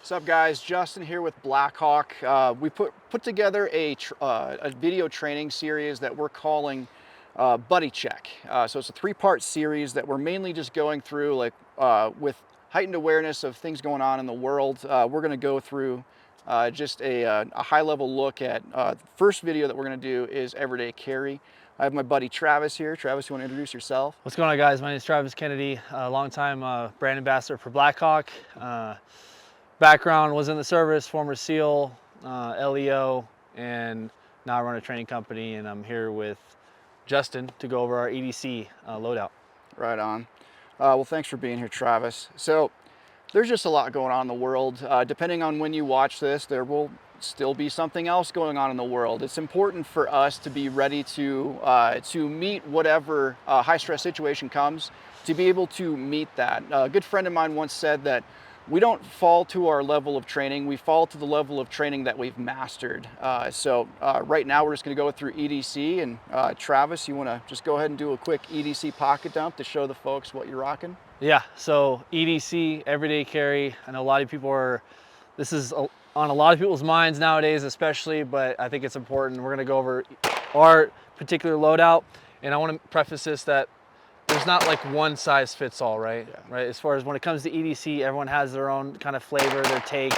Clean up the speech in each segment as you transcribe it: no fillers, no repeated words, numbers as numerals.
What's up, guys? Justin here with Blackhawk. We put together a video training series that we're calling Buddy Check. So it's a three-part series that we're mainly just going through, like with heightened awareness of things going on in the world. We're going to go through just a high-level look at the first video that we're going to do is everyday carry. I have my buddy Travis here. Travis, you want to introduce yourself? What's going on, guys? My name is Travis Kennedy, a longtime brand ambassador for Blackhawk. Background was in the service, former SEAL, LEO, and now I run a training company, and I'm here with Justin to go over our EDC loadout. Right on. Well, thanks for being here, Travis. So there's just a lot going on in the world. Depending on when you watch this, there will still be something else going on in the world. It's important for us to be ready to meet whatever high stress situation comes, to be able to meet that. A good friend of mine once said that we don't fall to our level of training, we fall to the level of training that we've mastered. So right now we're just gonna go through EDC, and Travis, you wanna just go ahead and do a quick EDC pocket dump to show the folks what you're rocking? Yeah, so EDC, everyday carry. I know a lot of people are, this is on a lot of people's minds nowadays especially, but I think it's important. We're gonna go over our particular loadout, and I wanna preface this that there's not like one size fits all, right? Yeah. Right. As far as when it comes to EDC, everyone has their own kind of flavor, their take,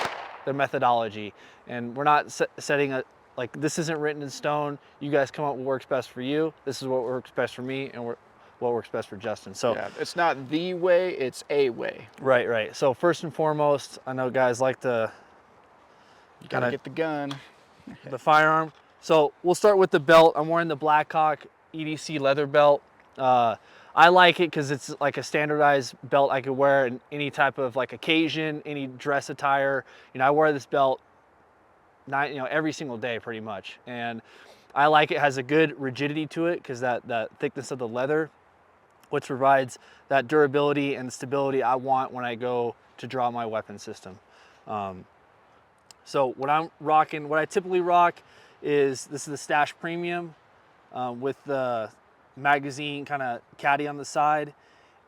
their methodology, and we're not setting a, like, this isn't written in stone. You guys come up with what works best for you. This is what works best for me, and what works best for Justin. So yeah, it's not the way, it's a way. Right, right. So first and foremost, I know guys like to Gotta get the gun. the firearm. So we'll start with the belt. I'm wearing the Blackhawk EDC leather belt. I like it because it's like a standardized belt I could wear in any type of like occasion, any dress attire. You know, I wear this belt every single day pretty much. And I like it has a good rigidity to it because that thickness of the leather, which provides that durability and stability I want when I go to draw my weapon system. So what I'm rocking, what I typically rock is, this is the Stash Premium with the magazine kind of caddy on the side,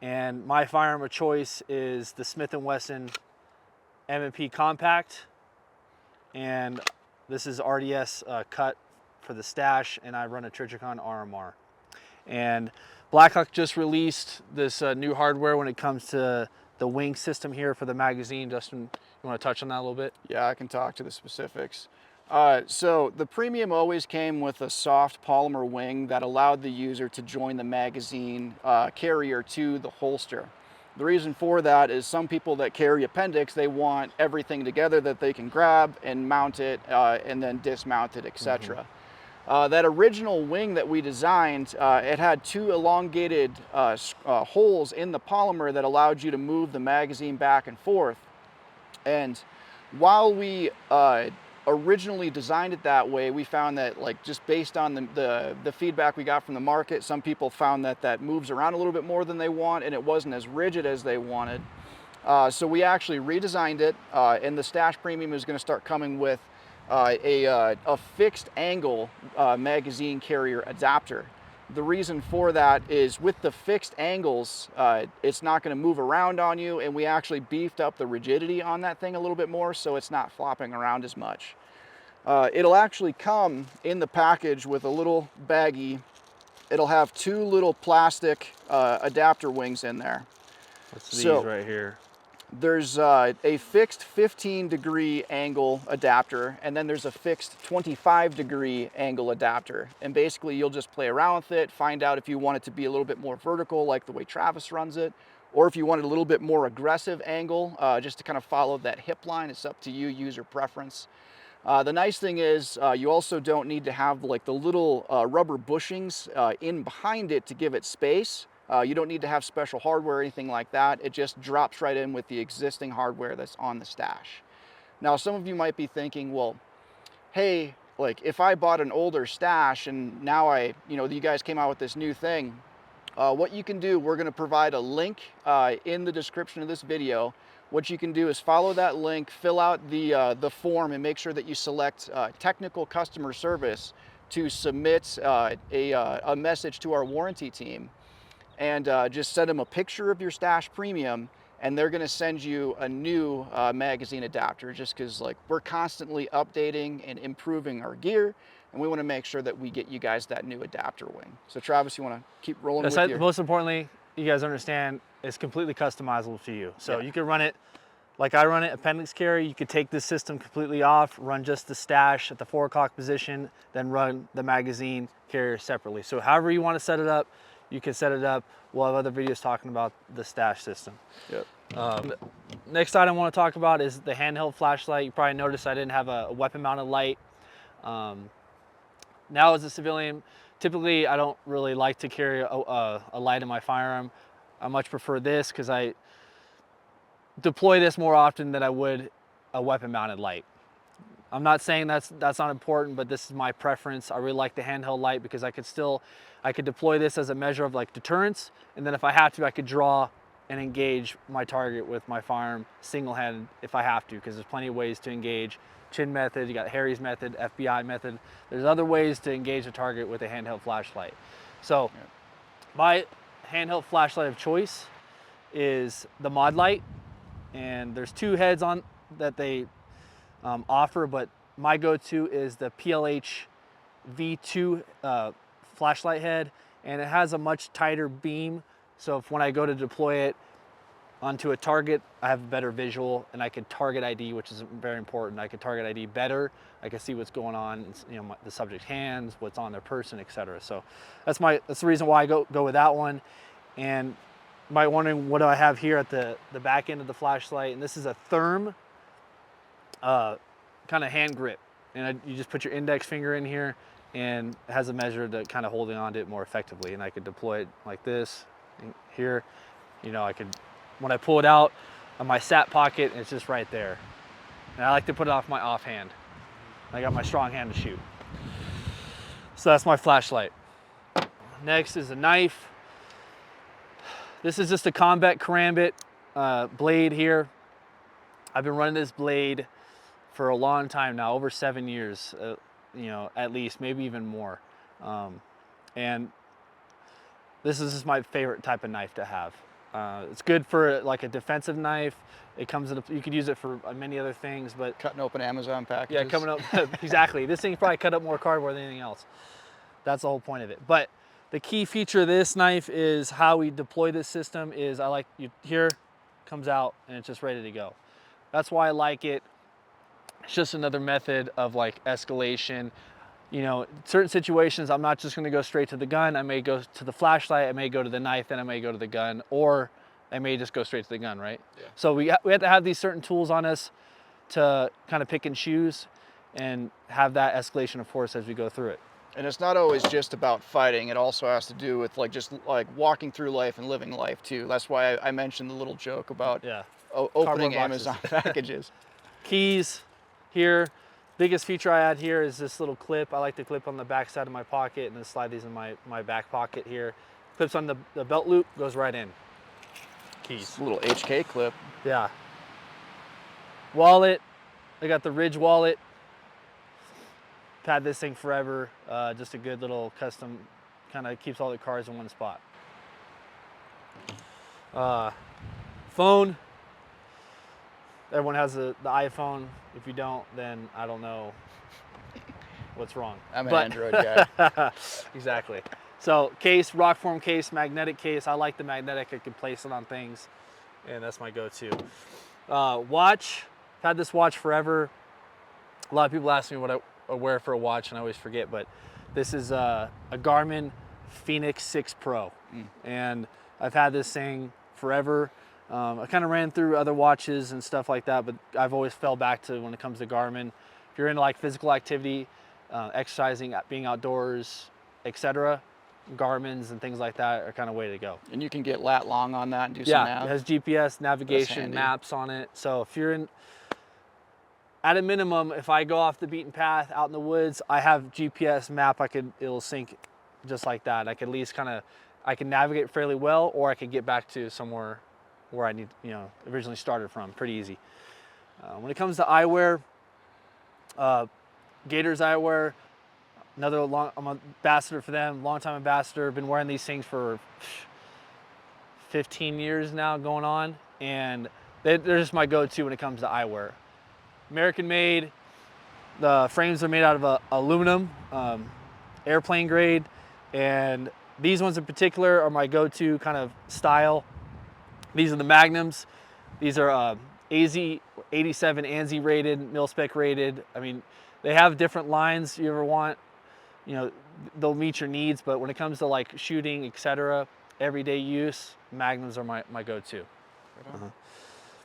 and my firearm of choice is the Smith & Wesson M&P Compact, and this is RDS cut for the Stash, and I run a Trijicon RMR. And Blackhawk just released this new hardware when it comes to the wing system here for the magazine. Justin, you want to touch on that a little bit? Yeah, I can talk to the specifics. So the Premium always came with a soft polymer wing that allowed the user to join the magazine carrier to the holster. The reason for that is some people that carry appendix, they want everything together that they can grab and mount it and then dismount it, etc. That original wing that we designed, it had two elongated holes in the polymer that allowed you to move the magazine back and forth. And while we originally designed it that way, we found that, like, just based on the feedback we got from the market, some people found that that moves around a little bit more than they want, and it wasn't as rigid as they wanted. So we actually redesigned it, and the Stash Premium is going to start coming with a fixed angle magazine carrier adapter. The reason for that is with the fixed angles, it's not going to move around on you, and we actually beefed up the rigidity on that thing a little bit more, so it's not flopping around as much. It'll actually come in the package with a little baggie. It'll have two little plastic adapter wings in there. What's these right here? There's a fixed 15-degree angle adapter, and then there's a fixed 25-degree angle adapter. And basically you'll just play around with it, find out if you want it to be a little bit more vertical like the way Travis runs it, or if you want it a little bit more aggressive angle, just to kind of follow that hip line. It's up to you, user preference. The nice thing is you also don't need to have like the little rubber bushings in behind it to give it space. You don't need to have special hardware or anything like that. It just drops right in with the existing hardware that's on the Stash. Now, some of you might be thinking, well, hey, like, if I bought an older Stash and now you guys came out with this new thing, what you can do, we're going to provide a link in the description of this video. What you can do is follow that link, fill out the form, and make sure that you select technical customer service to submit a message to our warranty team. And just send them a picture of your Stash Premium and they're going to send you a new magazine adapter, just because like we're constantly updating and improving our gear, and we want to make sure that we get you guys that new adapter wing. So Travis, you want to keep rolling with your... Most importantly, you guys understand it's completely customizable to you. So Yeah. you can run it like I run it, appendix carry. You could take this system completely off, run just the stash at the 4 o'clock position, then run the magazine carrier separately. So however you want to set it up, you can set it up. We'll have other videos talking about the stash system. Yep. Next item I want to talk about is the handheld flashlight. You probably noticed I didn't have a weapon mounted light. Now as a civilian, typically I don't really like to carry a light in my firearm. I much prefer this because I deploy this more often than I would a weapon mounted light. I'm not saying that's not important, but this is my preference. I really like the handheld light because I could deploy this as a measure of like deterrence, and then if I have to, I could draw and engage my target with my firearm single-handed if I have to, because there's plenty of ways to engage. Chin method, you got Harry's method, FBI method. There's other ways to engage a target with a handheld flashlight. So my handheld flashlight of choice is the Mod Light, and there's 2 heads on that they offer, but my go-to is the PLH V2 flashlight head, and it has a much tighter beam, so if when I go to deploy it onto a target, I have a better visual, and I can target ID, which is very important. I can target ID better. I can see what's going on, the subject's hands, what's on their person, etc. So that's the reason why I go with that one. And you might be wondering, what do I have here at the back end of the flashlight? And this is a Therm kind of hand grip, and you just put your index finger in here, and it has a measure to kind of holding on to it more effectively. And I could deploy it like this here. I could, when I pull it out of my SAT pocket, it's just right there. And I like to put it off my offhand. I got my strong hand to shoot. So that's my flashlight. Next is a knife. This is just a combat karambit blade here. I've been running this blade for a long time now, over 7 years, at least, maybe even more. And this is just my favorite type of knife to have. It's good for like a defensive knife. It comes in, you could use it for many other things, but Cutting open Amazon packages. yeah, coming up, exactly. This thing probably cut up more cardboard than anything else. That's the whole point of it. But the key feature of this knife is how we deploy this system is here, comes out, and it's just ready to go. That's why I like it. It's just another method of like escalation. Certain situations, I'm not just gonna go straight to the gun. I may go to the flashlight, I may go to the knife, then I may go to the gun, or I may just go straight to the gun, right? Yeah. So we have to have these certain tools on us to kind of pick and choose and have that escalation of force as we go through it. And it's not always just about fighting. It also has to do with just walking through life and living life too. That's why I mentioned the little joke about opening Amazon packages. Keys here. Biggest feature I add here is this little clip. I like to clip on the back side of my pocket and then slide these in my back pocket here. Clips on the belt loop, goes right in. Keys. It's a little HK clip. Yeah. Wallet. I got the Ridge wallet. I've had this thing forever. Just a good little custom, kind of keeps all the cards in one spot. Phone. Everyone has the iPhone. If you don't, then I don't know what's wrong. I'm an Android guy. Exactly. So case, rock form case, magnetic case. I like the magnetic. I can place it on things, and that's my go-to. Watch. I've had this watch forever. A lot of people ask me what I wear for a watch, and I always forget, but this is a Garmin Fenix 6 Pro. And I've had this thing forever. I kind of ran through other watches and stuff like that, but I've always fell back to when it comes to Garmin. If you're into like physical activity, exercising, being outdoors, etc., Garmin's and things like that are kind of way to go. And you can get lat long on that and do some nav. It has GPS, navigation, maps on it. So if you're at a minimum, if I go off the beaten path out in the woods, I have GPS map. It'll sync just like that. I can at least I can navigate fairly well, or I can get back to somewhere where I originally started from, pretty easy. When it comes to eyewear, Gators eyewear, I'm an ambassador for them, longtime ambassador, been wearing these things for 15 years now going on. and they're just my go-to when it comes to eyewear. American made. The frames are made out of aluminum, airplane grade, and these ones in particular are my go-to kind of style. These are the Magnums. These are AZ 87 ANSI rated, mil-spec rated. I mean, they have different lines you ever want. You know, they'll meet your needs, but when it comes to like shooting, etc., everyday use, Magnums are my go-to.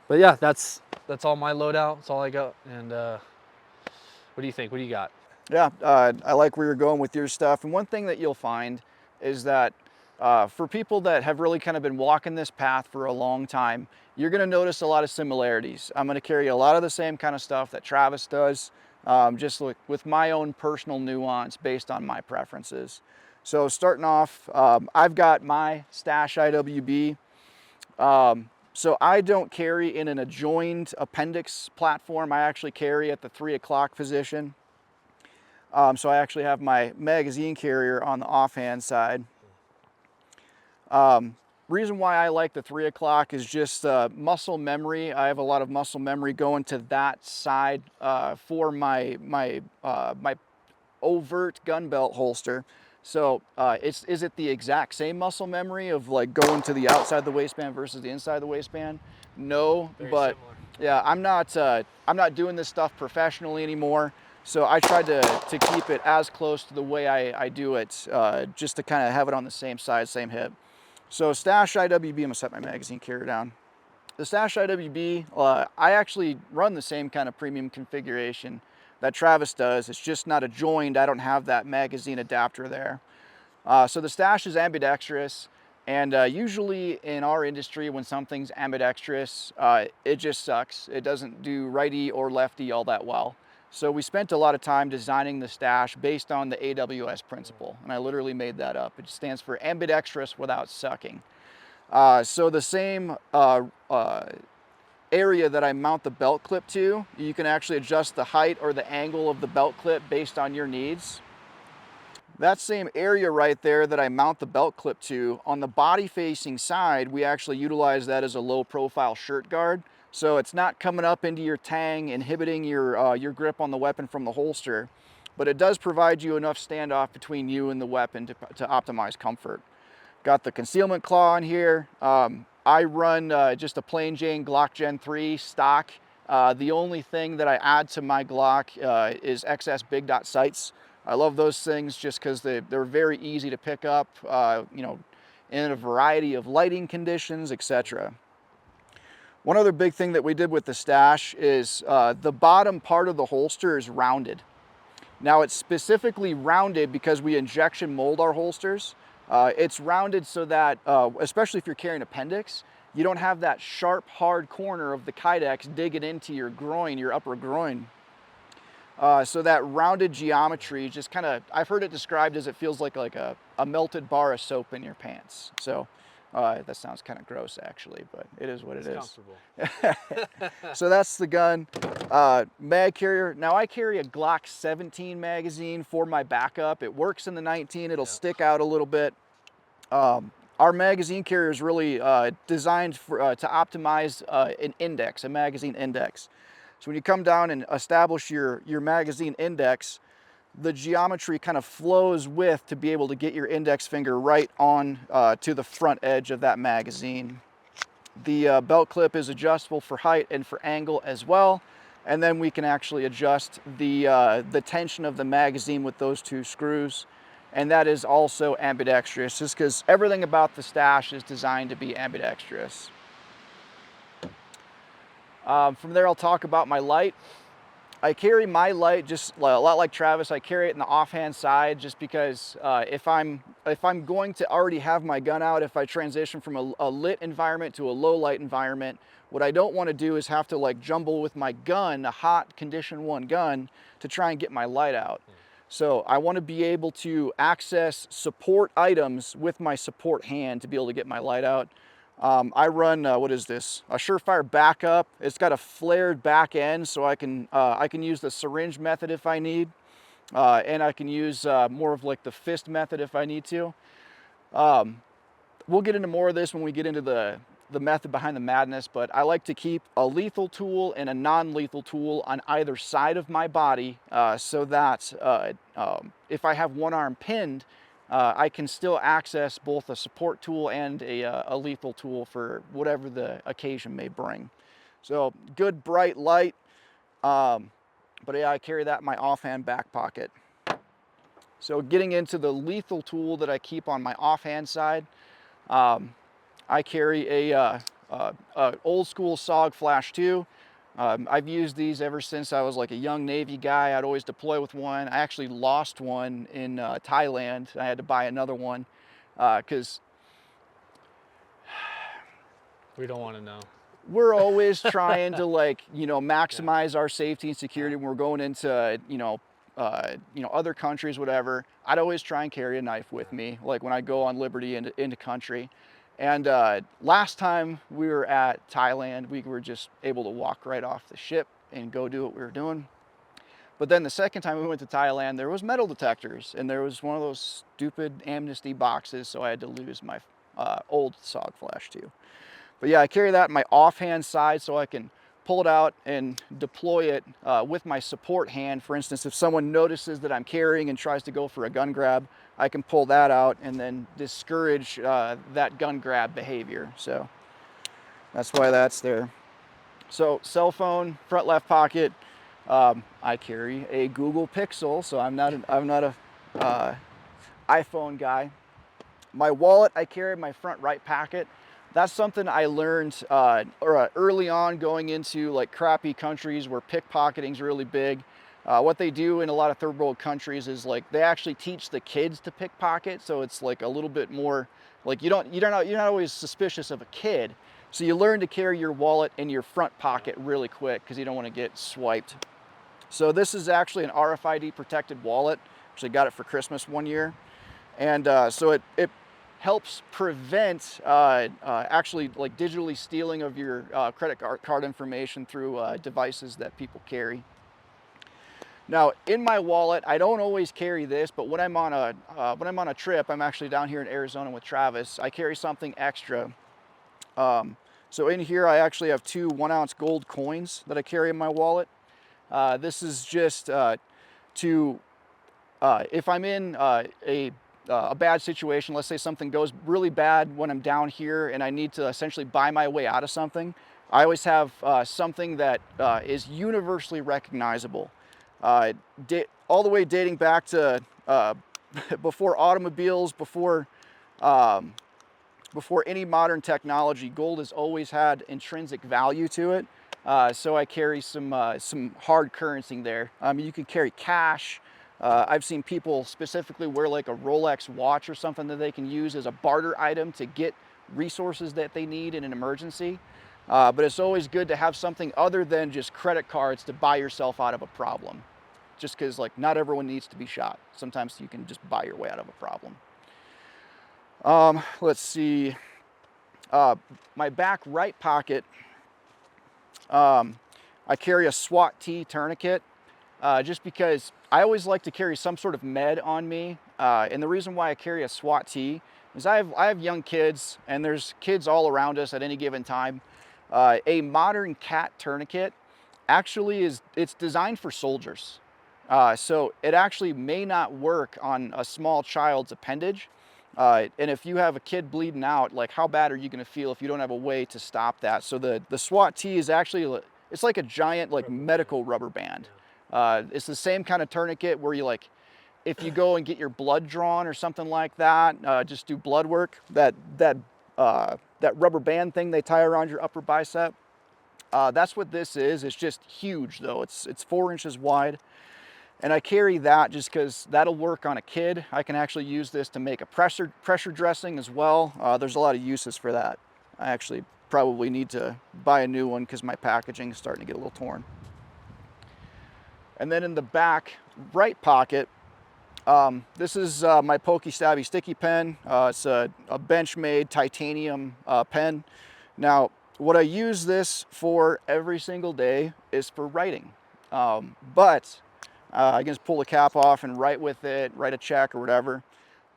But yeah, that's all my loadout. That's all I got. And what do you think? What do you got? Yeah, I like where you're going with your stuff. And one thing that you'll find is that for people that have really kind of been walking this path for a long time, you're going to notice a lot of similarities. I'm going to carry a lot of the same kind of stuff that Travis does, just with my own personal nuance based on my preferences. So starting off, I've got my Stash IWB. So I don't carry in an adjoined appendix platform. I actually carry at the 3 o'clock position. So I actually have my magazine carrier on the offhand side. Reason why I like the 3 o'clock is just muscle memory. I have a lot of muscle memory going to that side for my overt gun belt holster. So is it the exact same muscle memory of like going to the outside the waistband versus the inside the waistband? No, Very but similar. yeah, I'm not doing this stuff professionally anymore. So I tried to keep it as close to the way I do it, just to kind of have it on the same side, same hip. So Stash IWB, I'm gonna set my magazine carrier down. The Stash IWB, I actually run the same kind of premium configuration that Travis does. It's just not adjoined. I don't have that magazine adapter there. So the Stash is ambidextrous, and usually in our industry, when something's ambidextrous, it just sucks. It doesn't do righty or lefty all that well. So we spent a lot of time designing the Stash based on the AWS principle, and I literally made that up. It stands for ambidextrous without sucking. So the same area that I mount the belt clip to, you can actually adjust the height or the angle of the belt clip based on your needs. That same area right there that I mount the belt clip to, on the body facing side, we actually utilize that as a low profile shirt guard. So it's not coming up into your tang, inhibiting your grip on the weapon from the holster, but it does provide you enough standoff between you and the weapon to optimize comfort. Got the concealment claw on here. I run just a plain Jane Glock Gen 3 stock. The only thing that I add to my Glock is XS big dot sights. I love those things just because they're very easy to pick up, you know, in a variety of lighting conditions, etc. One other big thing that we did with the Stash is the bottom part of the holster is rounded. Now it's specifically rounded because we injection mold our holsters. It's rounded so that, especially if you're carrying appendix, you don't have that sharp, hard corner of the Kydex digging into your groin, your upper groin. So that rounded geometry just kind of, I've heard it described as it feels like a melted bar of soap in your pants. So that sounds kind of gross actually, but it is what it is. Comfortable. So that's the gun. Mag carrier. Now I carry a Glock 17 magazine for my backup. It works in the 19. It'll stick out a little bit. Our magazine carrier is really designed to optimize an index, a magazine index. So when you come down and establish your magazine index, the geometry kind of flows with to be able to get your index finger right on to the front edge of that magazine. The belt clip is adjustable for height and for angle as well. And then we can actually adjust the tension of the magazine with those two screws. And that is also ambidextrous, just because everything about the Stash is designed to be ambidextrous. From there, I'll talk about my light. I carry my light just a lot like Travis. I carry it in the offhand side just because if I'm going to already have my gun out, if I transition from a lit environment to a low light environment, what I don't want to do is have to like jumble with my gun, a hot condition 1 gun, to try and get my light out. So I want to be able to access support items with my support hand to be able to get my light out. I run, what is this? A Surefire backup. It's got a flared back end, so I can use the syringe method if I need, and I can use more of like the fist method if I need to. We'll get into more of this when we get into the the method behind the madness, but I like to keep a lethal tool and a non-lethal tool on either side of my body, so that if I have one arm pinned, I can still access both a support tool and a lethal tool for whatever the occasion may bring. So good bright light, but yeah, I carry that in my offhand back pocket. So getting into the lethal tool that I keep on my offhand side, I carry a old school SOG Flash 2. I've used these ever since I was like a young Navy guy. I'd always deploy with one. I actually lost one in Thailand. I had to buy another one because We don't want to know. we're always trying to, like, you know, maximize our safety and security when we're going into, other countries, whatever. I'd always try and carry a knife with me, like when I go on liberty into country. And last time we were at Thailand, we were just able to walk right off the ship and go do what we were doing. But then the second time we went to Thailand, there was metal detectors, and there was one of those stupid amnesty boxes, so I had to lose my old SOG Flash 2. But yeah, I carry that in my offhand side so I can pull it out and deploy it with my support hand. For instance, if someone notices that I'm carrying and tries to go for a gun grab, I can pull that out and then discourage that gun grab behavior. So that's why that's there. So cell phone, front left pocket. I carry a Google Pixel, so I'm not a iPhone guy. My wallet I carry in my front right pocket. That's something I learned early on going into like crappy countries where pickpocketing is really big. What they do in a lot of third world countries is like they actually teach the kids to pickpocket, so it's like a little bit more like you're not always suspicious of a kid. So you learn to carry your wallet in your front pocket really quick because you don't want to get swiped. So this is actually an RFID protected wallet. Actually got it for Christmas one year, and so it helps prevent actually like digitally stealing of your credit card information through devices that people carry. Now in my wallet, I don't always carry this, but when I'm on a trip, I'm actually down here in Arizona with Travis, I carry something extra. So in here, I actually have 2 1-ounce gold coins that I carry in my wallet. This is just if I'm in a bad situation, let's say something goes really bad when I'm down here and I need to essentially buy my way out of something, I always have something that is universally recognizable. All the way dating back to before automobiles, before any modern technology, gold has always had intrinsic value to it. So I carry some hard currency there. You could carry cash. I've seen people specifically wear like a Rolex watch or something that they can use as a barter item to get resources that they need in an emergency. But it's always good to have something other than just credit cards to buy yourself out of a problem. Just because like not everyone needs to be shot. Sometimes you can just buy your way out of a problem. Let's see. My back right pocket, I carry a SWAT T tourniquet. Just because I always like to carry some sort of med on me. And the reason why I carry a SWAT T is I have young kids, and there's kids all around us at any given time. A modern CAT tourniquet actually it's designed for soldiers. So it actually may not work on a small child's appendage. And if you have a kid bleeding out, like how bad are you going to feel if you don't have a way to stop that? So the SWAT T is actually, it's like a giant like medical rubber band. It's the same kind of tourniquet where you like, if you go and get your blood drawn or something like that, just do blood work, that rubber band thing they tie around your upper bicep. That's what this is. It's just huge though. It's 4 inches wide. And I carry that just because that'll work on a kid. I can actually use this to make a pressure dressing as well. There's a lot of uses for that. I actually probably need to buy a new one because my packaging is starting to get a little torn. And then in the back right pocket, this is my Pokey Stabby sticky pen. It's a Benchmade titanium pen. Now, what I use this for every single day is for writing. But I can just pull the cap off and write with it, write a check or whatever.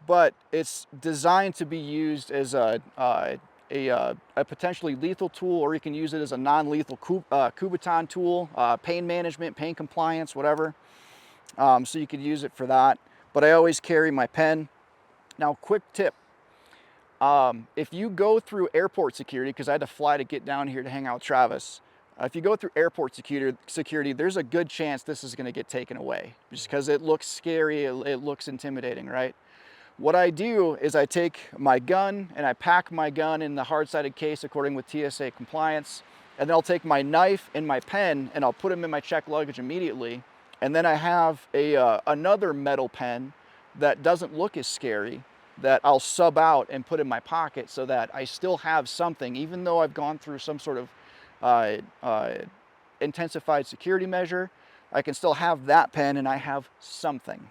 But it's designed to be used as a a potentially lethal tool, or you can use it as a non-lethal Kubotan tool, pain management, pain compliance, whatever. So you could use it for that. But I always carry my pen. Now, quick tip. If you go through airport security, because I had to fly to get down here to hang out with Travis, if you go through airport security, there's a good chance this is going to get taken away, just because it looks scary, it looks intimidating, right? What I do is I take my gun and I pack my gun in the hard-sided case according with TSA compliance, and then I'll take my knife and my pen and I'll put them in my checked luggage immediately. And then I have another metal pen that doesn't look as scary that I'll sub out and put in my pocket, so that I still have something, even though I've gone through some sort of intensified security measure. I can still have that pen and I have something.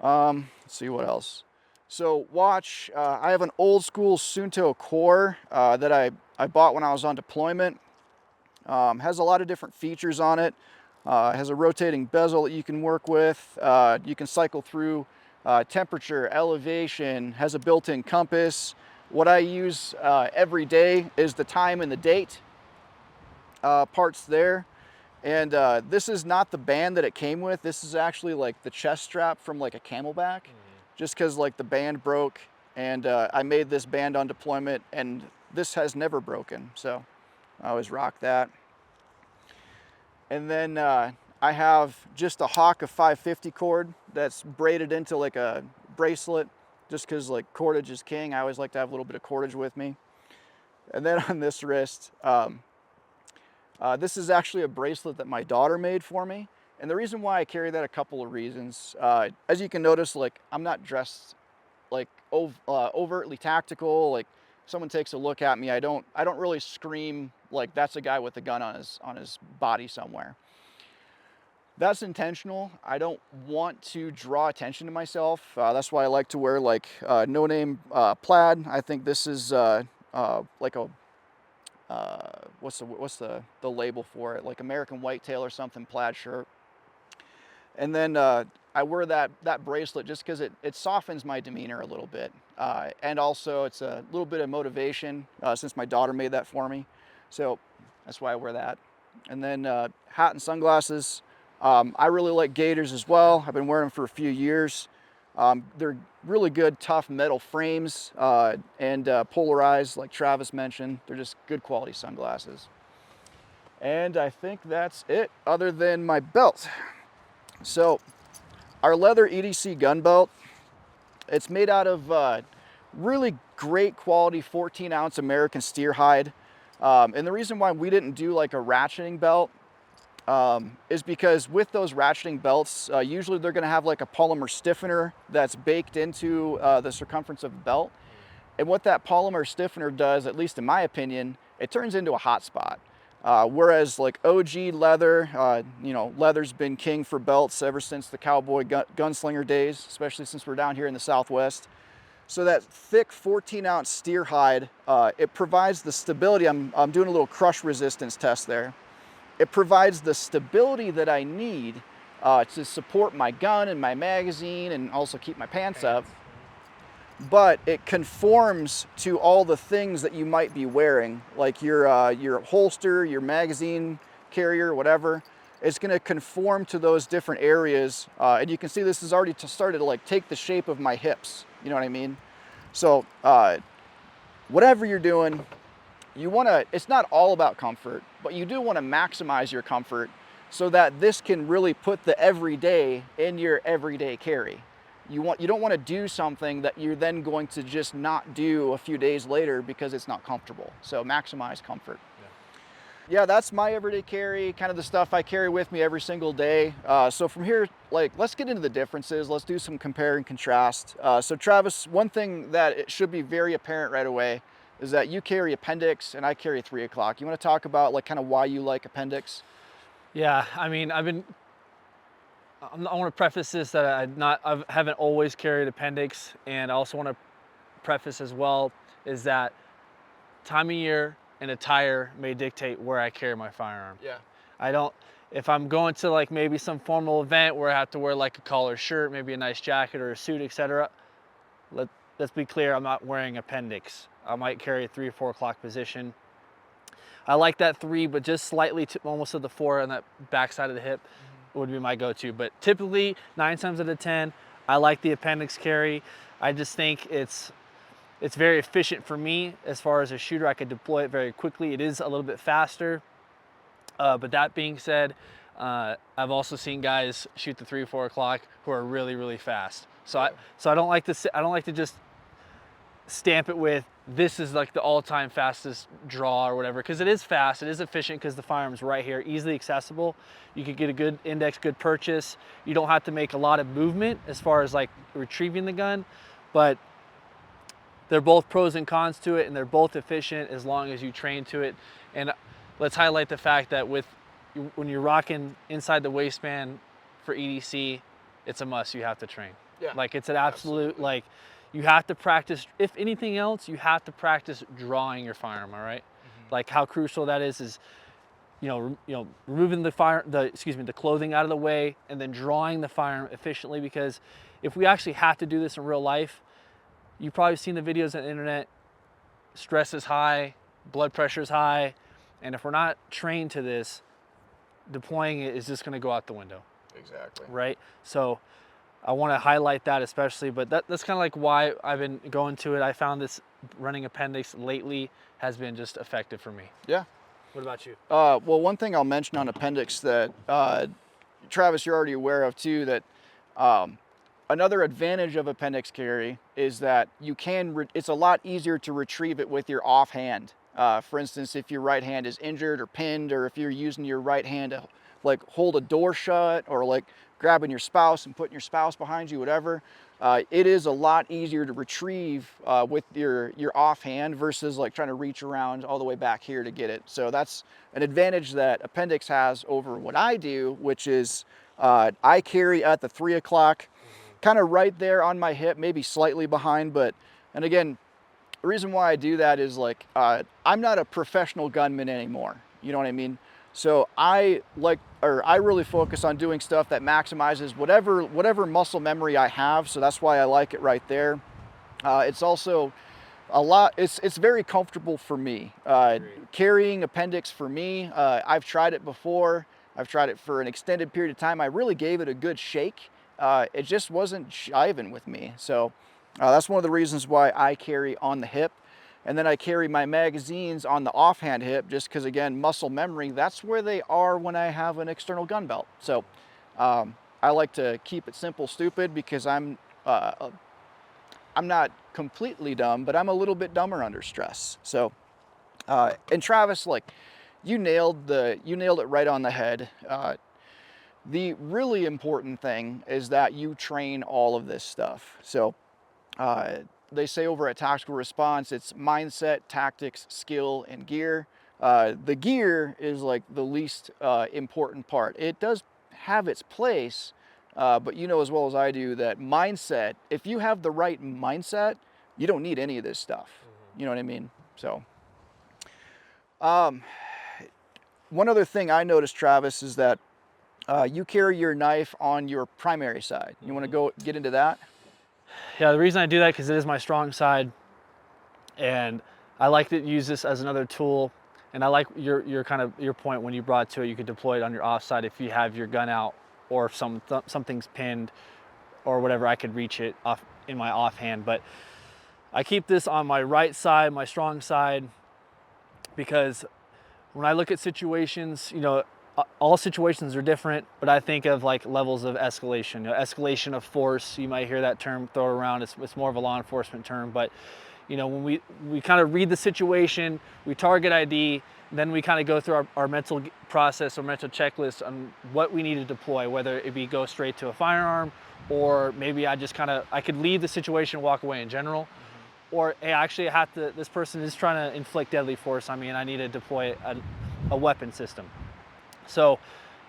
Let's see what else. So watch, I have an old school Sunto core that I bought when I was on deployment. Has a lot of different features on it. Has a rotating bezel that you can work with. You can cycle through temperature, elevation, has a built-in compass. What I use every day is the time and the date parts there. And this is not the band that it came with. This is actually like the chest strap from like a Camelback, just because like the band broke, and I made this band on deployment, and this has never broken. So I always rock that. And then I have just a Hawk of 550 cord that's braided into like a bracelet, just because like cordage is king. I always like to have a little bit of cordage with me. And then on this wrist, this is actually a bracelet that my daughter made for me. And the reason why I carry that, a couple of reasons. As you can notice, like I'm not dressed like overtly tactical. Like someone takes a look at me, I don't really scream like that's a guy with a gun on his body somewhere. That's intentional. I don't want to draw attention to myself. That's why I like to wear like no-name plaid. I think this is like a what's the label for it? Like American whitetail or something, plaid shirt. And then I wear that bracelet just because it softens my demeanor a little bit. And also it's a little bit of motivation since my daughter made that for me. So that's why I wear that. And then hat and sunglasses. I really like gaiters as well. I've been wearing them for a few years. They're really good, tough metal frames and polarized, like Travis mentioned. They're just good quality sunglasses. And I think that's it, other than my belt. So our leather EDC gun belt, it's made out of really great quality 14-ounce American steer hide. And the reason why we didn't do like a ratcheting belt is because with those ratcheting belts, usually they're going to have like a polymer stiffener that's baked into the circumference of the belt. And what that polymer stiffener does, at least in my opinion, it turns into a hot spot. Whereas like OG leather, you know, leather's been king for belts ever since the cowboy gunslinger days, especially since we're down here in the Southwest. So that thick 14-ounce steer hide, it provides the stability. I'm doing a little crush resistance test there. It provides the stability that I need to support my gun and my magazine and also keep my pants up. But it conforms to all the things that you might be wearing, like your holster, your magazine carrier, whatever. It's going to conform to those different areas. And you can see this has already started to like take the shape of my hips. You know what I mean? So whatever you're doing, you want to, it's not all about comfort, but you do want to maximize your comfort so that this can really put the everyday in your everyday carry. You don't want to do something that you're then going to just not do a few days later because it's not comfortable. So maximize comfort. Yeah, that's my everyday carry, kind of the stuff I carry with me every single day. So from here, like, let's get into the differences. Let's do some compare and contrast. So Travis, one thing that it should be very apparent right away is that you carry Appendix and I carry 3 o'clock. You want to talk about like kind of why you like Appendix? Yeah, I mean, I want to preface this that I haven't always carried Appendix, and I also want to preface as well is that time of year and attire may dictate where I carry my firearm. Yeah. If I'm going to like maybe some formal event where I have to wear like a collared shirt, maybe a nice jacket or a suit, etc., let's be clear, I'm not wearing appendix. I might carry a 3 or 4 o'clock position. I like that 3, but just slightly to almost to the 4 on that back side of the hip would be my go-to. But typically 9 times out of 10, I like the appendix carry. I just think it's very efficient for me as far as a shooter. I could deploy it very quickly. It is a little bit faster. But that being said, I've also seen guys shoot the 3 or 4 o'clock who are really, really fast. So I don't like to just stamp it with this is like the all-time fastest draw or whatever, because it is fast, it is efficient because the firearm's right here, easily accessible. You could get a good index, good purchase. You don't have to make a lot of movement as far as like retrieving the gun, but they're both pros and cons to it, and they're both efficient as long as you train to it. And let's highlight the fact that when you're rocking inside the waistband for EDC, it's a must. You have to train. Yeah. Like it's an absolute, like you have to practice. If anything else, you have to practice drawing your firearm. All right? Like how crucial that is removing the clothing out of the way and then drawing the firearm efficiently. Because if we actually have to do this in real life, you've probably seen the videos on the internet. Stress is high, blood pressure is high, and if we're not trained to this, deploying it is just going to go out the window. Exactly. Right? So I want to highlight that especially, but that's kind of like why I've been going to it. I found this running appendix lately has been just effective for me. Yeah. What about you? Well, one thing I'll mention on appendix that Travis, you're already aware of too, that another advantage of appendix carry is that it's a lot easier to retrieve it with your offhand. For instance, if your right hand is injured or pinned, or if you're using your right hand to like hold a door shut, or like grabbing your spouse and putting your spouse behind you, whatever, it is a lot easier to retrieve with your offhand versus like trying to reach around all the way back here to get it. So that's an advantage that appendix has over what I do, which is I carry at the 3 o'clock, kind of right there on my hip, maybe slightly behind. And again, the reason why I do that is like, I'm not a professional gunman anymore. You know what I mean? So I really focus on doing stuff that maximizes whatever muscle memory I have. So that's why I like it right there. It's also it's very comfortable for me. Carrying appendix for me, I've tried it before. I've tried it for an extended period of time. I really gave it a good shake. It just wasn't jiving with me. So that's one of the reasons why I carry on the hip. And then I carry my magazines on the offhand hip, just because, again, muscle memory, that's where they are when I have an external gun belt. So I like to keep it simple, stupid, because I'm not completely dumb, but I'm a little bit dumber under stress. So, and Travis, like, you nailed it right on the head. The really important thing is that you train all of this stuff. So they say over at Tactical Response, it's mindset, tactics, skill, and gear. The gear is like the least important part. It does have its place, but you know as well as I do that mindset, if you have the right mindset, you don't need any of this stuff. You know what I mean? So one other thing I noticed, Travis, is that you carry your knife on your primary side. You want to get into that? Yeah, the reason I do that because it is my strong side, and I like to use this as another tool. And I like your point when you brought to it. You could deploy it on your offside if you have your gun out, or if something's pinned or whatever. I could reach it off in my offhand. But I keep this on my right side, my strong side, because when I look at situations, all situations are different, but I think of like levels of escalation. Escalation of force, you might hear that term thrown around. It's more of a law enforcement term, but when we kind of read the situation, we target ID, then we kind of go through our mental process or mental checklist on what we need to deploy, whether it be go straight to a firearm, or maybe I could leave the situation and walk away in general. Or, hey, actually this person is trying to inflict deadly force on me and I need to deploy a weapon system. So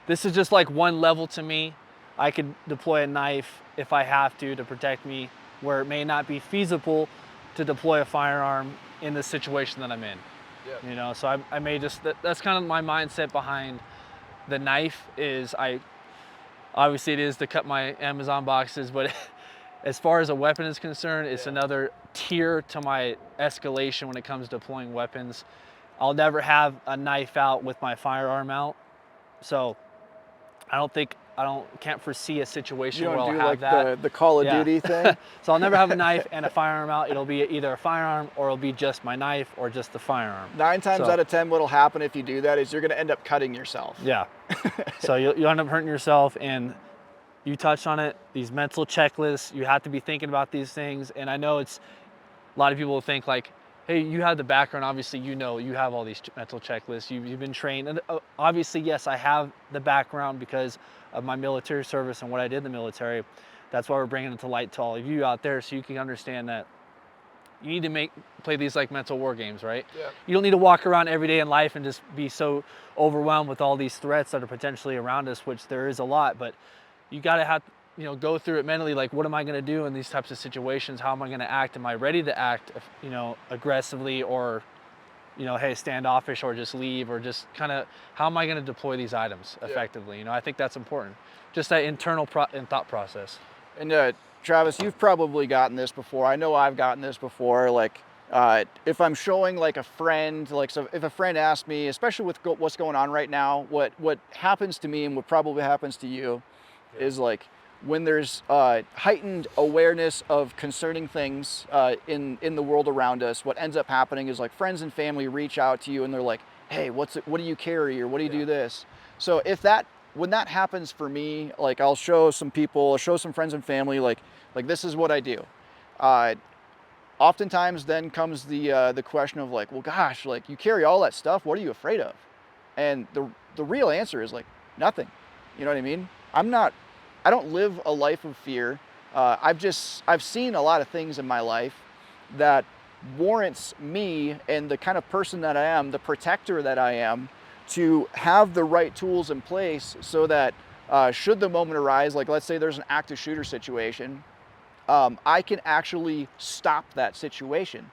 this is just like one level to me. I could deploy a knife if I have to protect me, where it may not be feasible to deploy a firearm in the situation that I'm in. Yeah. So I may just, that's kind of my mindset behind the knife. Is obviously it is to cut my Amazon boxes, but as far as a weapon is concerned, it's Yeah. another tier to my escalation when it comes to deploying weapons. I'll never have a knife out with my firearm out. So can't foresee a You situation where don't I'll do have like that. the Call of Yeah. Duty thing? So I'll never have a knife and a firearm out. It'll be either a firearm or it'll be just my knife or just the firearm. 9 times So, out of 10, what'll happen if you do that is you're gonna end up cutting yourself. yeah. So you'll end up hurting yourself, and you touched on it, these mental checklists, you have to be thinking about these things. And I know it's, a lot of people will think like, hey, you have the background, obviously, you know, you have all these mental checklists, you've been trained. And obviously, yes, I have the background because of my military service and what I did in the military. That's why we're bringing it to light to all of you out there, so you can understand that you need to play these like mental war games, right? Yeah. You don't need to walk around every day in life and just be so overwhelmed with all these threats that are potentially around us, which there is a lot, but you got to have, you know, go through it mentally. Like, what am I going to do in these types of situations? How am I going to act? Am I ready to act, you know, aggressively, or, you know, hey, standoffish, or just leave, or just kind of, how am I going to deploy these items effectively? You know, I think that's important. Just that internal thought process. And Travis, you've probably gotten this before. I know I've gotten this before. Like, if I'm showing like a friend, like, so if a friend asks me, especially with what's going on right now, what happens to me and what probably happens to you is like when there's heightened awareness of concerning things in the world around us. What ends up happening is like friends and family reach out to you and they're like, hey, what do you carry, or what do you do this? So when that happens for me, like I'll show some people, I'll show some friends and family, like this is what I do. Oftentimes then comes the question of like, well, gosh, like you carry all that stuff, what are you afraid of? And the real answer is like nothing. You know what I mean? I don't live a life of fear. I've seen a lot of things in my life that warrants me and the kind of person that I am, the protector that I am, to have the right tools in place so that should the moment arise, like let's say there's an active shooter situation, I can actually stop that situation.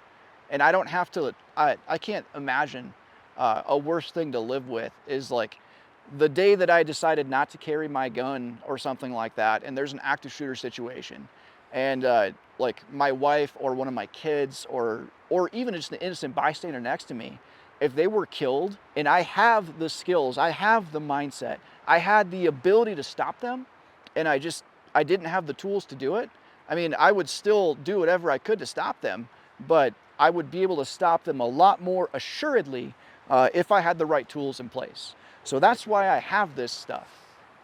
And I don't have to, I can't imagine a worse thing to live with is like the day that I decided not to carry my gun or something like that, and there's an active shooter situation, and like my wife or one of my kids or even just an innocent bystander next to me, if they were killed, and I have the skills, I have the mindset, I had the ability to stop them, and I didn't have the tools to do it. I mean, I would still do whatever I could to stop them, but I would be able to stop them a lot more assuredly if I had the right tools in place. So that's why I have this stuff,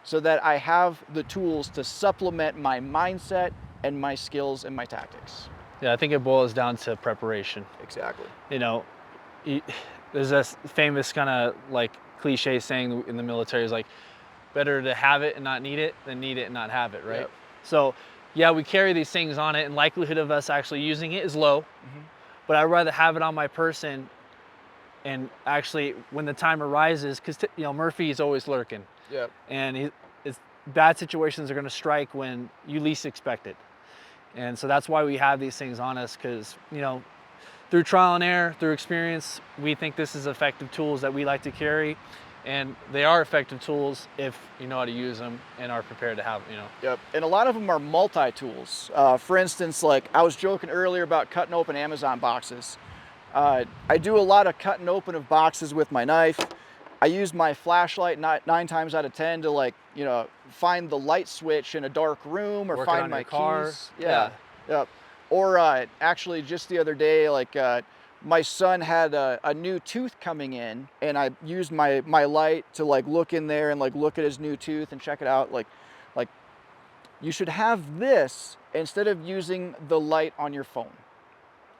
so that I have the tools to supplement my mindset and my skills and my tactics. Yeah, I think it boils down to preparation. Exactly. You know, there's this famous kind of like cliche saying in the military is like, better to have it and not need it than need it and not have it, right? Yep. So yeah, we carry these things on it, and likelihood of us actually using it is low, but I'd rather have it on my person. And actually, when the time arises, because you know Murphy is always lurking, and bad situations are going to strike when you least expect it, and so that's why we have these things on us. Because you know, through trial and error, through experience, we think this is effective tools that we like to carry, and they are effective tools if you know how to use them and are prepared to have, you know. Yep. And a lot of them are multi-tools. For instance, like I was joking earlier about cutting open Amazon boxes. I do a lot of cutting open of boxes with my knife. I use my flashlight 9 times out of 10 to, like, you know, find the light switch in a dark room, or Working find on my your car. keys. Yeah. Yep. Or actually just the other day, like my son had a new tooth coming in, and I used my light to like look in there and like look at his new tooth and check it out. Like you should have this instead of using the light on your phone.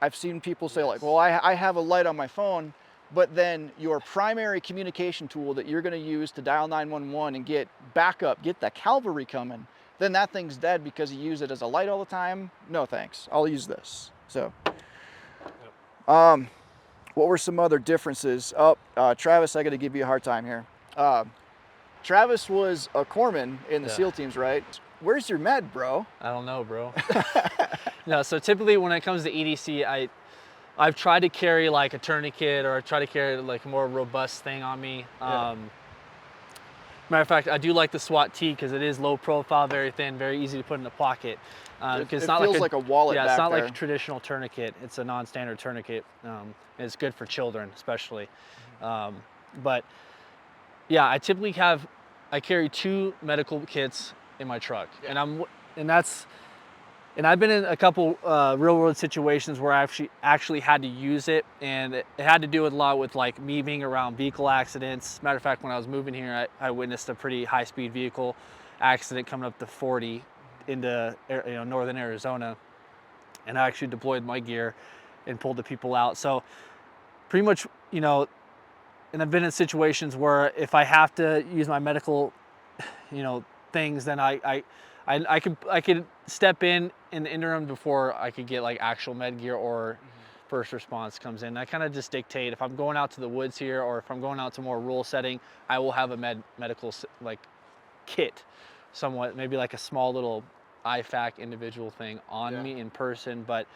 I've seen people say like, well, I have a light on my phone, but then your primary communication tool that you're going to use to dial 911 and get backup, get the cavalry coming, then that thing's dead because you use it as a light all the time. No thanks, I'll use this. So, what were some other differences? Travis, I got to give you a hard time here. Travis was a corpsman in the SEAL teams, right? Where's your med, bro? I don't know, bro. No, so typically when it comes to EDC, I've tried to carry like a tourniquet, or I try to carry like a more robust thing on me. Matter of fact, I do like the SWAT T because it is low profile, very thin, very easy to put in the pocket. It feels like a wallet Yeah, back it's not there. like a traditional tourniquet. It's a non-standard tourniquet. It's good for children, especially. But yeah, I carry 2 medical kits in my truck, Yeah. and I've been in a couple real world situations where I actually had to use it, and it had to do with a lot with like me being around vehicle accidents. Matter of fact, when I was moving here, I witnessed a pretty high speed vehicle accident coming up to 40 into northern Arizona, and I actually deployed my gear and pulled the people out. So pretty much, and I've been in situations where if I have to use my medical, things, then I could step in the interim before I could get like actual med gear or first response comes in. I kind of just dictate if I'm going out to the woods here or if I'm going out to a more rural setting, I will have a medical like kit, somewhat, maybe like a small little IFAC individual thing on me in person. But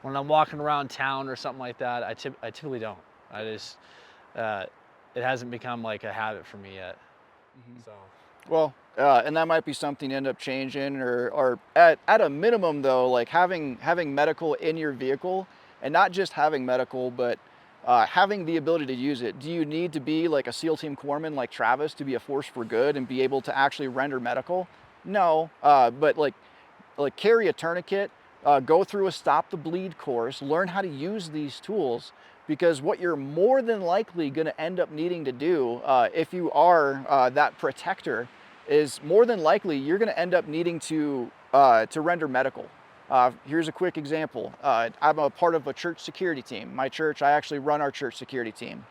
when I'm walking around town or something like that, I typically don't. I just it hasn't become like a habit for me yet. So. Well, and that might be something to end up changing, or at a minimum though, like having medical in your vehicle, and not just having medical, but having the ability to use it. Do you need to be like a SEAL team corpsman like Travis to be a force for good and be able to actually render medical? No, but like carry a tourniquet, go through a stop the bleed course, learn how to use these tools, because what you're more than likely going to end up needing to do if you are that protector is more than likely you're going to end up needing to render medical. Here's a quick example. I'm a part of a church security team. My church, I actually run our church security team.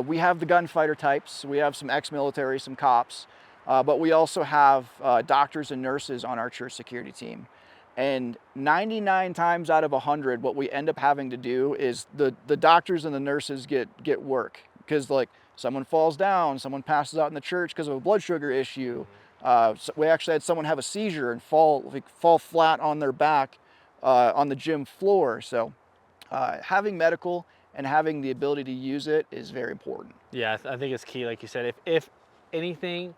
We have the gunfighter types, we have some ex-military, some cops, but we also have doctors and nurses on our church security team. And 99 times out of 100, what we end up having to do is the doctors and the nurses get work, because like someone falls down, someone passes out in the church because of a blood sugar issue. So we actually had someone have a seizure and fall flat on their back on the gym floor. So having medical and having the ability to use it is very important. Yeah, I think it's key, like you said. If anything,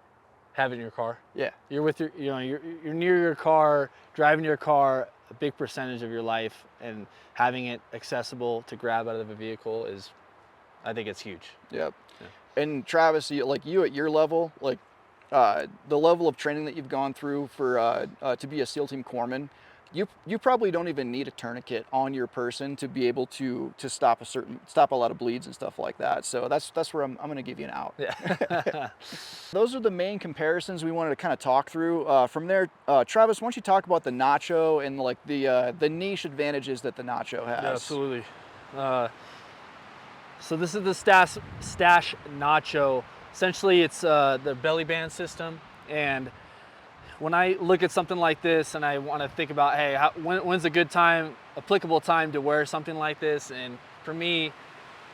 have it in your car. Yeah. You're with you're near your car, driving your car a big percentage of your life, and having it accessible to grab out of the vehicle I think it's huge. Yep. Yeah. And Travis, like you at your level, like the level of training that you've gone through for to be a SEAL team corpsman, you probably don't even need a tourniquet on your person to be able to stop a lot of bleeds and stuff like that. So that's where I'm going to give you an out. Yeah. Those are the main comparisons we wanted to kind of talk through. From there, Travis, why don't you talk about the Nacho and like the niche advantages that the Nacho has? Yeah, absolutely. So this is the Stash Nacho. Essentially, it's the belly band system. And when I look at something like this and I want to think about, hey, when's a good time, applicable time to wear something like this? And for me,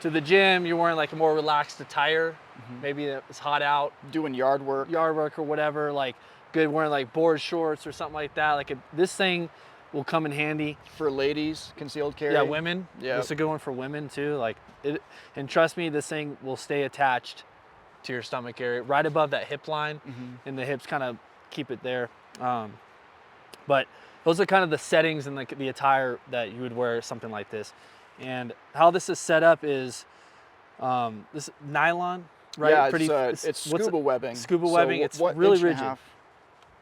to the gym, you're wearing like a more relaxed attire. Maybe it's hot out. Doing yard work or whatever, like good wearing like board shorts or something like that. Like this thing will come in handy. For ladies, concealed carry. Yeah, women. Yeah. This is a good one for women too. Like it, and trust me, this thing will stay attached to your stomach area, right above that hip line, and the hips kind of keep it there. But those are kind of the settings and the attire that you would wear something like this. And how this is set up is this Yeah, nylon, right? it's scuba webbing. Scuba webbing. It's really rigid.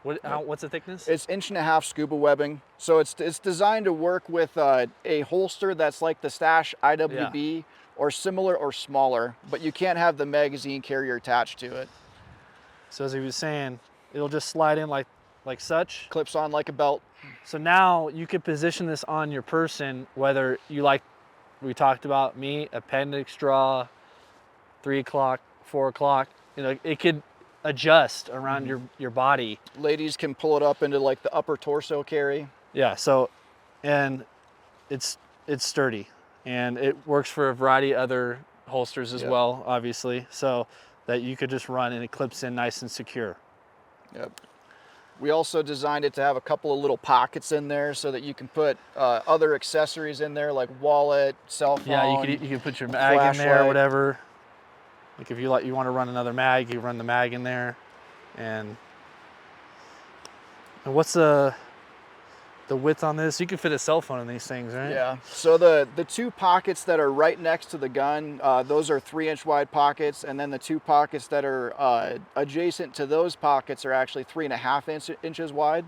What's the thickness? It's 1.5 inch scuba webbing. So it's designed to work with a holster that's like the Stash IWB or similar or smaller, but you can't have the magazine carrier attached to it. So as he was saying, it'll just slide in like such. Clips on like a belt. So now you could position this on your person, whether you like, we talked about me, appendix draw, 3 o'clock, 4 o'clock, it could adjust around your body. Ladies can pull it up into like the upper torso carry. Yeah, so, and it's sturdy, and it works for a variety of other holsters as well, obviously, so that you could just run and it clips in nice and secure. Yep. We also designed it to have a couple of little pockets in there so that you can put other accessories in there, like wallet, cell phone. Yeah, you could put your mag in there, or whatever. Like if you want to run another mag, you run the mag in there. And what's the width on this? You can fit a cell phone in these things, right? Yeah. So the two pockets that are right next to the gun, those are 3-inch wide pockets, and then the two pockets that are adjacent to those pockets are actually 3.5 inches wide.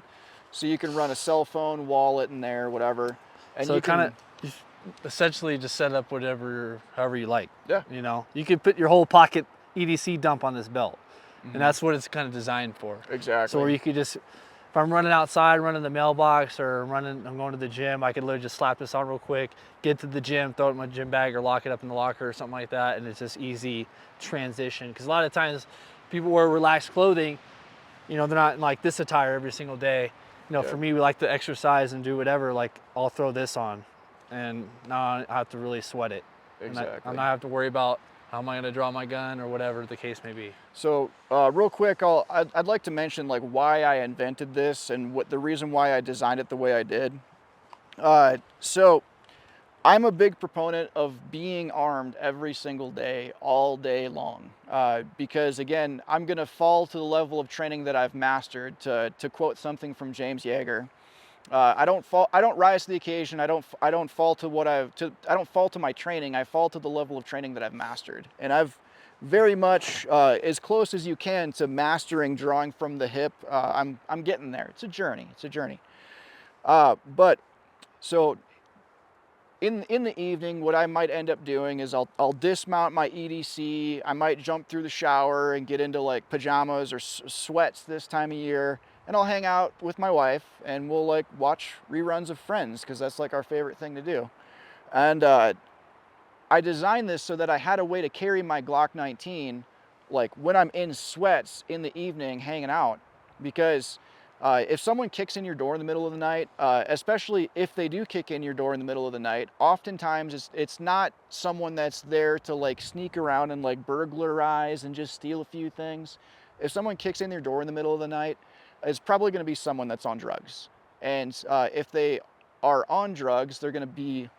So you can run a cell phone, wallet in there, whatever, and So you it kind can. of essentially just set up however you like. Yeah. You know, you could put your whole pocket EDC dump on this belt, Mhm. and that's what it's kind of designed for. Exactly. So where you could just, if I'm running outside, running the mailbox, or I'm going to the gym, I could literally just slap this on real quick, get to the gym, throw it in my gym bag, or lock it up in the locker or something like that, and it's just easy transition. Because a lot of times, people wear relaxed clothing, you know, they're not in like this attire every single day. You know, Yeah. for me, we like to exercise and do whatever. Like, I'll throw this on, and now I have to really sweat it. Exactly. And I have to worry about how am I going to draw my gun or whatever the case may be. So real quick, I'd like to mention like why I invented this and what the reason why I designed it the way I did. So I'm a big proponent of being armed every single day, all day long, because again, I'm gonna fall to the level of training that I've mastered. To quote something from James Yeager, I don't fall. I don't rise to the occasion. I don't fall to what I've. I don't fall to my training. I fall to the level of training that I've mastered, and I've very much as close as you can to mastering drawing from the hip. I'm getting there. It's a journey. It's a journey. But so in the evening, what I might end up doing is I'll dismount my EDC. I might jump through the shower and get into like pajamas or sweats this time of year, and I'll hang out with my wife and we'll like watch reruns of Friends because that's like our favorite thing to do. And I designed this so that I had a way to carry my Glock 19 like when I'm in sweats in the evening hanging out, because if someone kicks in your door in the middle of the night, especially if they do kick in your door in the middle of the night, oftentimes it's not someone that's there to like sneak around and like burglarize and just steal a few things. If someone kicks in your door in the middle of the night, it's probably going to be someone that's on drugs. And if they are on drugs, they're going to be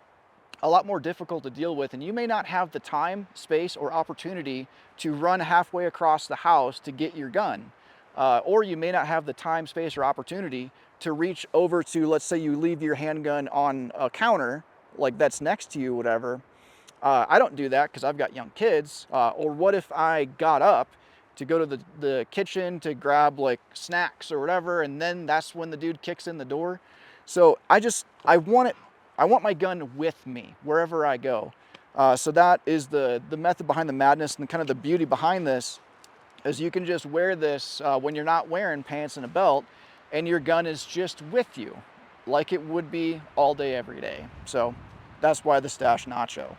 a lot more difficult to deal with, and you may not have the time, space, or opportunity to run halfway across the house to get your gun. Or you may not have the time, space, or opportunity to reach over to, let's say you leave your handgun on a counter, like that's next to you, whatever. I don't do that because I've got young kids. Or what if I got up to go to the kitchen to grab like snacks or whatever, and then that's when the dude kicks in the door. So I want my gun with me wherever I go. So that is the method behind the madness, and kind of the beauty behind this is you can just wear this when you're not wearing pants and a belt, and your gun is just with you like it would be all day, every day. So that's why the Stash Nacho.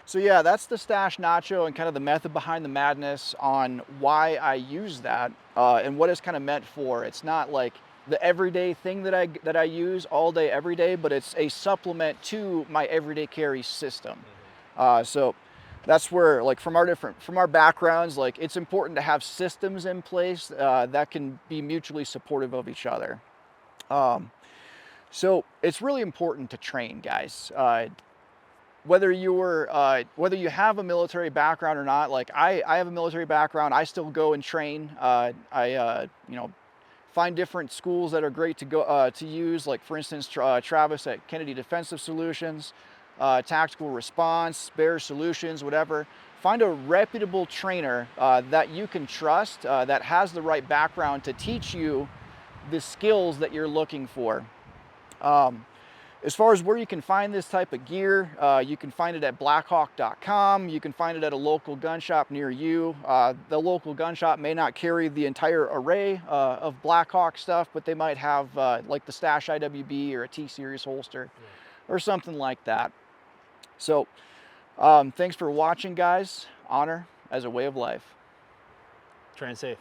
So yeah, that's the Stash Nacho and kind of the method behind the madness on why I use that and what it's kind of meant for. It's not like the everyday thing that I use all day, every day, but it's a supplement to my everyday carry system. So that's where, like, from our backgrounds, like, it's important to have systems in place that can be mutually supportive of each other. So it's really important to train, guys. Whether you have a military background or not, like I have a military background, I still go and train. Find different schools that are great to go to use, like for instance, Travis at Kennedy Defensive Solutions, Tactical Response, Bear Solutions, whatever. Find a reputable trainer that you can trust, that has the right background to teach you the skills that you're looking for. As far as where you can find this type of gear, you can find it at blackhawk.com. You can find it at a local gun shop near you. The local gun shop may not carry the entire array of Blackhawk stuff, but they might have like the Stash IWB or a T-Series holster or something like that. So thanks for watching, guys. Honor as a way of life. Train safe.